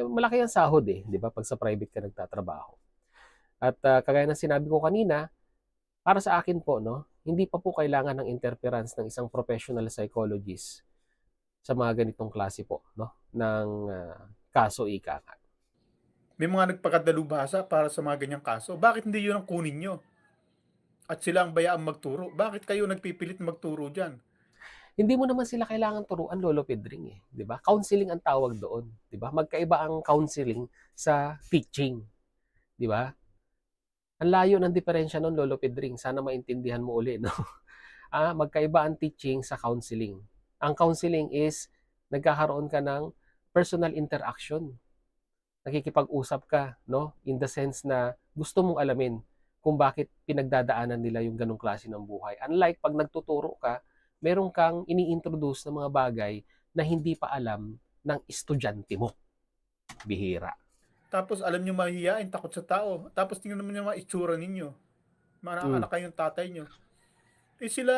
Malaki ang sahod 'di ba, pag sa private ka nagtatrabaho. At kagaya ng sinabi ko kanina, para sa akin po, hindi pa po kailangan ng interference ng isang professional psychologist sa mga ganitong klase po, ng kaso ika nga. May mga nagpakadalubhasa para sa mga ganyang kaso. Bakit hindi yun ang kunin nyo? At sila ang bayaang magturo. Bakit kayo nagpipilit magturo dyan? Hindi mo naman sila kailangan turuan, Lolo Pedring, 'di ba? Counseling ang tawag doon, 'di ba? Magkaiba ang counseling sa teaching, 'di ba? Ang layo ng diferensya noon, Lolo Pedring. Sana maintindihan mo uli, no? Magkaiba ang teaching sa counseling. Ang counseling is nagkakaroon ka ng personal interaction. Nakikipag-usap ka, no? In the sense na gusto mong alamin kung bakit pinagdadaanan nila yung ganong klase ng buhay. Unlike pag nagtuturo ka, meron kang ini-introduce ng mga bagay na hindi pa alam ng estudyante mo. Bihira. Tapos alam nyo mahihiyain, takot sa tao. Tapos tingnan naman yung mga itsura ninyo. Mga anak kayong tatay nyo. Sila,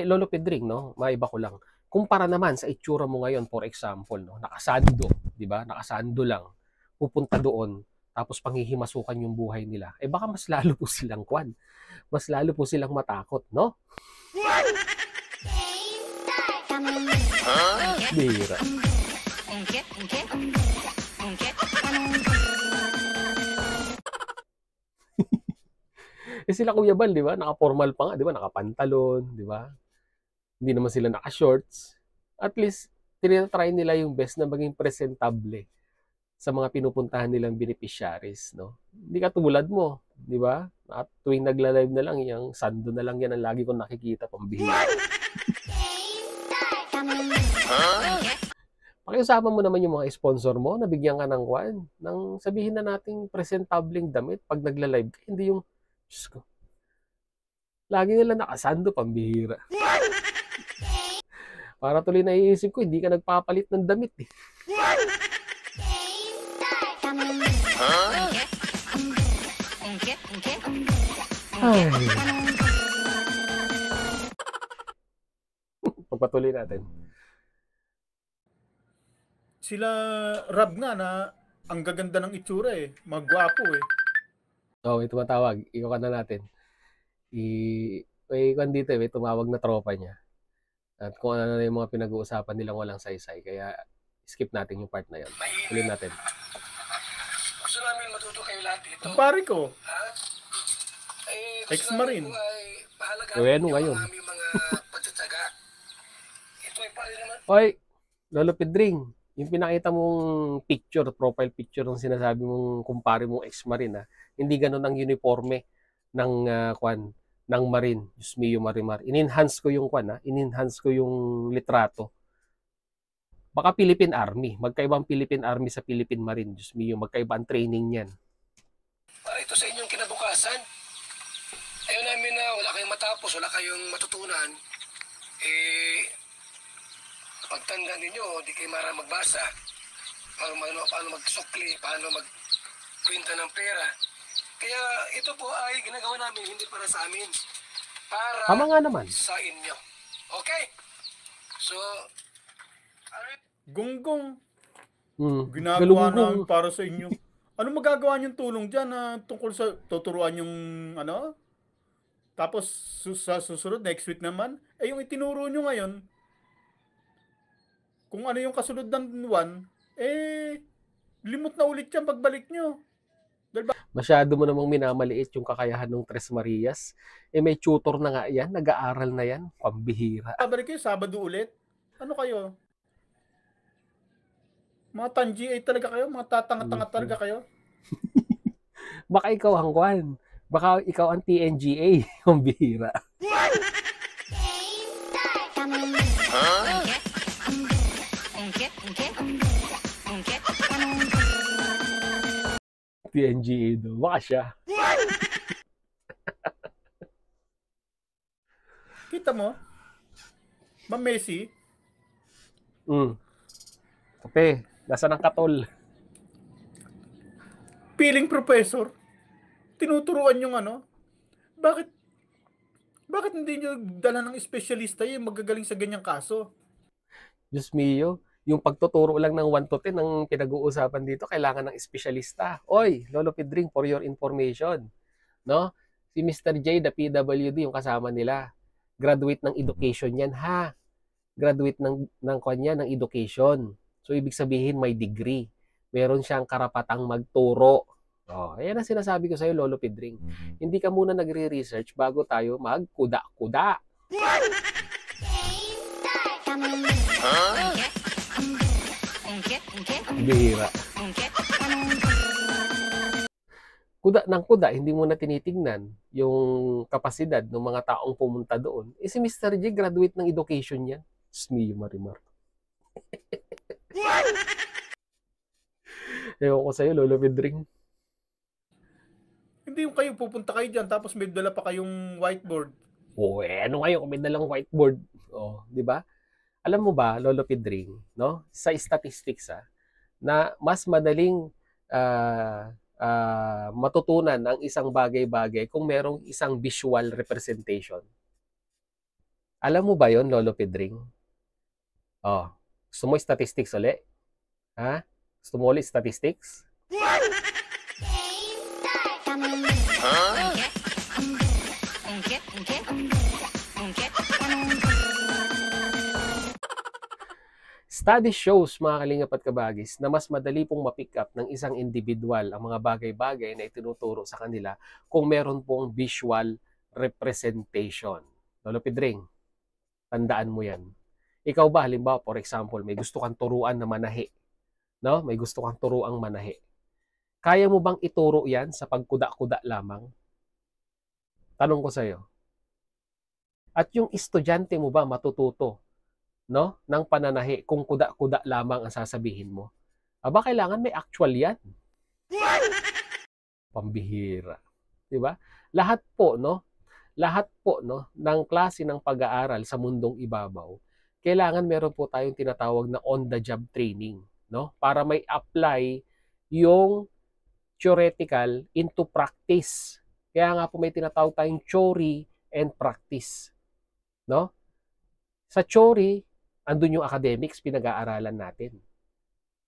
Lolo Pedring, maiba ko lang. Kumpara naman sa itsura mo ngayon, for example, nakasando, 'di ba? Nakasando lang. Pupunta doon, tapos panghihimasukan yung buhay nila. Baka mas lalo po silang mas lalo po silang matakot, no? Bira. Sila Kuya Bal, 'di ba? Naka-formal pa nga, 'di ba? Naka-pantalon, 'di ba? Hindi naman sila naka-shorts. At least tinatry nila yung best na maging presentable sa mga pinupuntahan nilang beneficiaries, no? Hindi katulad mo, 'di ba? At tuwing nagla-live na lang, yung sando na lang yan ang lagi kong nakikita, pambihira. Pakiusapan mo naman yung mga sponsor mo, nabigyan ka ng nang sabihin na nating presentableng damit pag nagla-live ka, hindi yung, Diyos ko, lagi nila nakasando, pambihira. Para tuloy naiisip ko, hindi ka nagpapalit ng damit eh. Pagpatuloy natin. Sila Rab nga na ang gaganda ng itsura eh. Magwapo eh. May tumatawag. Ikukan na natin. May dito may tumawag na tropa niya. At kung ano na yung mga pinag-uusapan nilang walang saysay. Kaya skip natin yung part na yun. Tuloy natin. Gusto namin matuto kayo lahat dito. Ang pare ko. Ex-Marine. Ano ngayon? Ang aming mga pagtsatsaga. Ito ay pare naman. Hoy, Lolo Pedring. Yung pinakita mong picture, profile picture ng sinasabi mong kumpare mong ex-Marine, hindi ganun ang uniforme ng ng Marine. Diyos mio, Marimar. In-enhance ko yung in-enhance ko yung litrato. Baka Philippine Army. Magkaibang Philippine Army sa Philippine Marine. Diyos mio, magkaibang training yan. Para ito sa inyong kinabukasan. Ayaw namin na wala kayong matapos, wala kayong matutunan. Pagtanda ninyo, di kayo marang magbasa. Paano magsukli, paano magkwenta ng pera. Kaya ito po ay ginagawa namin hindi para sa amin. Para Tama nga naman. sa inyo. Okay? So, Gonggong. Ginagawa Galunggong. namin para sa inyo. Ano magagawa niyong tulong dyan na tungkol sa tuturuan yung ano? Tapos sa susunod, next week naman, yung itinuro nyo ngayon, kung ano yung kasunod ng one, limot na ulit yan pagbalik nyo. Masyado mo namang minamaliit yung kakayahan ng Tres Marias. May tutor na nga yan, nag-aaral na yan, pambihira. Babalik kayo, Sabado ulit. Ano kayo? Mga tangi ay talaga kayo? Mga tatanga-tanga talaga kayo? Baka ikaw ang kwan. Baka ikaw ang TNGA, pambihira. TNGA do. Baka siya. Kita mo? Ma'am Messi, Kape, nasa ng katol. piling professor, tinuturuan yung ano, bakit hindi nyo dala ng espesyalista yung magagaling sa ganyang kaso? Diyos mio, yung pagtuturo lang ng 1 to 10 ang pinag-uusapan dito, kailangan ng espesyalista. Oy, Lolo Pedring, for your information, no? Si Mr. J, the PWD, yung kasama nila, graduate ng education yan, ha? Graduate ng kanya, ng education. So, ibig sabihin, may degree. Meron siyang karapatang magturo. Oh, ayan ang sinasabi ko sa'yo, Lolo Pedring. Hindi ka muna nagre-research bago tayo magkuda-kuda. Bihira. Kuda ng kuda, hindi mo na tinitingnan yung kapasidad ng mga taong pumunta doon. Si Mr. J, graduate ng education yan. Smiyo Marimar. Ewan ko sa'yo, Lolo Pedring. Hindi yung kayo, pupunta kayo dyan, tapos may dala pa kayong whiteboard. Ano ngayon kung may dalang whiteboard? Di ba? Alam mo ba, Lolo Pedring, no? Sa statistics, na mas madaling matutunan ang isang bagay-bagay kung merong isang visual representation. Alam mo ba yon, Lolo Pedring? Gusto mo statistics ulit? Ha? Gusto mo ulit statistics? Study shows, mga kalingap at kabagis, na mas madali pong ma-pick up ng isang individual ang mga bagay-bagay na itinuturo sa kanila kung meron pong visual representation. Lolo Pedring, tandaan mo yan. Ikaw ba, halimbawa, for example, may gusto kang turuan na manahi, no? May gusto kang turuang manahi. Kaya mo bang ituro yan sa pagkuda-kuda lamang? Tanong ko sa'yo. At yung estudyante mo ba matututo, no, ng pananahi kung kuda-kuda lamang ang sasabihin mo? Aba, kailangan may actual yan. Pambihira. Diba? Lahat po, no, ng klase ng pag-aaral sa mundong ibabaw, kailangan meron po tayong tinatawag na on-the-job training, no, para may apply yung theoretical into practice. Kaya nga po may tinatawag tayong theory and practice, no? Sa theory, andun yung academics, pinag-aaralan natin.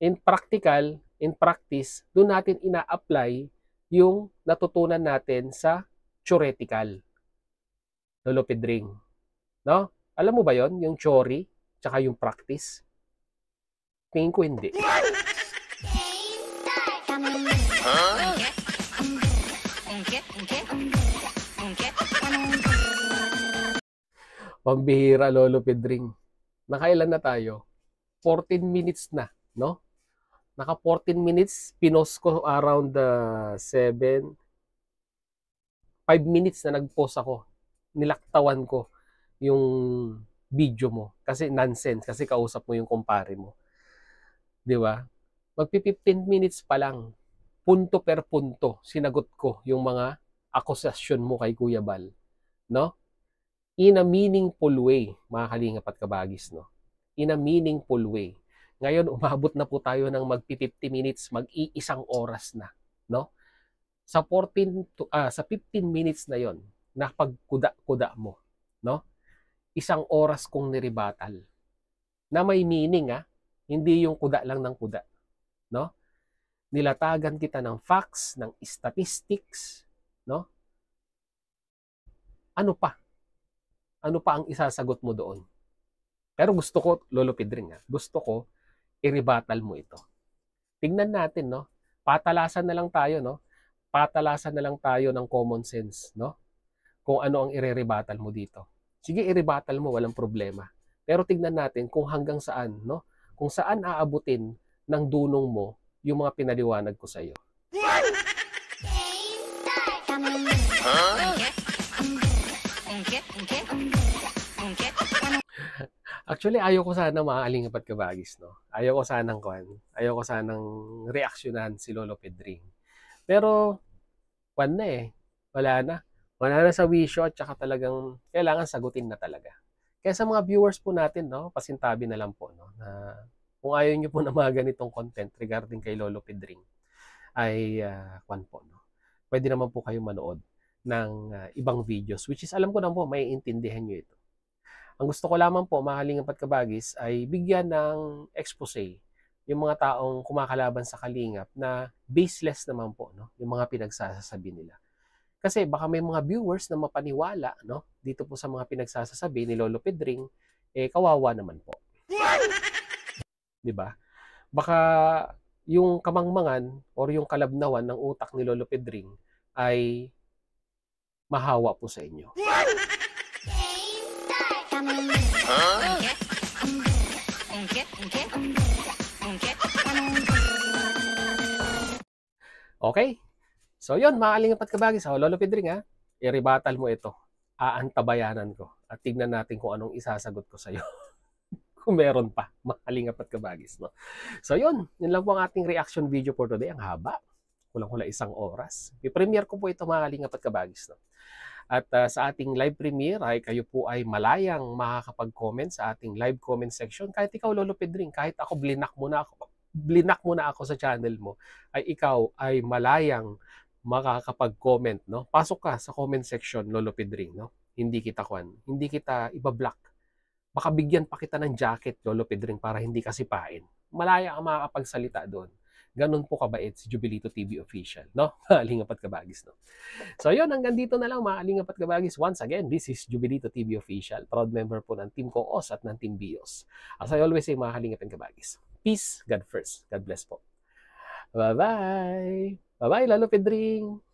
In practice, doon natin ina-apply yung natutunan natin sa theoretical. Lolo Pedring. No? Alam mo ba yon, yung theory, tsaka yung practice? Tingin ko hindi. Pambihira, Lolo Pedring. Nakailan na tayo? 14 minutes na, no? Naka 14 minutes, pinost ko around 5 minutes na nag-post ako. Nilaktawan ko yung video mo. Kasi nonsense, kasi kausap mo yung kumpare mo. Di ba? Magpi-15 minutes pa lang, punto per punto, sinagot ko yung mga akusasyon mo kay Kuya Bal. No? In a meaningful way, mga kalingap at kabagis, no? In a meaningful way. Ngayon, umabot na po tayo ng magpi-50 minutes, mag-iisang oras na, no? Sa 15 minutes na yon, na pagkuda-kuda mo, no? Isang oras kong niribatal na may meaning, Hindi yung kuda lang ng kuda, no? Nilatagan kita ng facts, ng statistics, no? Ano pa? Ano pa ang isasagot mo doon? Pero gusto ko, Lolo Pedring, gusto ko i-rebuttal mo ito. Tingnan natin, no? Patalasan na lang tayo, no? Patalasan na lang tayo ng common sense, no? Kung ano ang ire-rebuttal mo dito. Sige, i-rebuttal mo, walang problema. Pero tignan natin kung hanggang saan, no? Kung saan aabutin ng dunong mo yung mga pinaliwanag ko sa iyo. Actually, ayaw ko sana maaalingapat kabagis, no? Ayaw ko sanang reaksyonan si Lolo Pedring. Pero, na eh. Wala na. Wala na sa wisyo at saka talagang kailangan sagutin na talaga. Kaya sa mga viewers po natin, no, pasintabi na lang po, no, na kung ayaw nyo po na mga ganitong content regarding kay Lolo Pedring, ay, po, no, pwede naman po kayo manood ng ibang videos, which is alam ko na po, may intindihan nyo ito. Ang gusto ko lamang po, mga Kalingap at Kabagis, ay bigyan ng expose yung mga taong kumakalaban sa Kalingap na baseless naman po, no, yung mga pinagsasabi nila. Kasi baka may mga viewers na mapaniwala, no, dito po sa mga pinagsasabi ni Lolo Pedring, kawawa naman po. 'Di ba? Baka yung kamangmangan or yung kalabnawan ng utak ni Lolo Pedring ay mahawa po sa inyo. Okay? So yun, mga Kalingap at Kabagis, Lolo Pedring, i-rebuttal mo ito. Aantabayanan ko at tignan natin kung anong isasagot ko sa iyo. Kung meron pa, mga Kalingap at Kabagis, no? So yun lang po ang ating reaction video for today. Ang haba. Kulang-kulang 1 oras. I-premiere ko po ito, mga Kalingap at Kabagis, no? At sa ating live premiere ay kayo po ay malayang makakapag-comment sa ating live comment section. Kahit ikaw, Lolo Pedring, kahit ako blinak mo na ako sa channel mo, ay ikaw ay malayang makakapag-comment, no? Pasok ka sa comment section, Lolo Pedring, no? Hindi kita ibablock. Baka bigyan pa kita ng jacket, Lolo Pedring, para hindi ka sipain. Malaya ang makakapagsalita doon. Ganun po kabait si Jubilito TV Official, no? Kalingap at Kabagis, no? So yun, hanggang dito na lang, mga Kalingap at Kabagis. Once again, this is Jubilito TV Official, proud member po ng Team Koos at ng Team Bios. As I always say, mga Kalingap and Kabagis, peace, God first. God bless po. Bye-bye! Bye-bye, Lolo Pedring!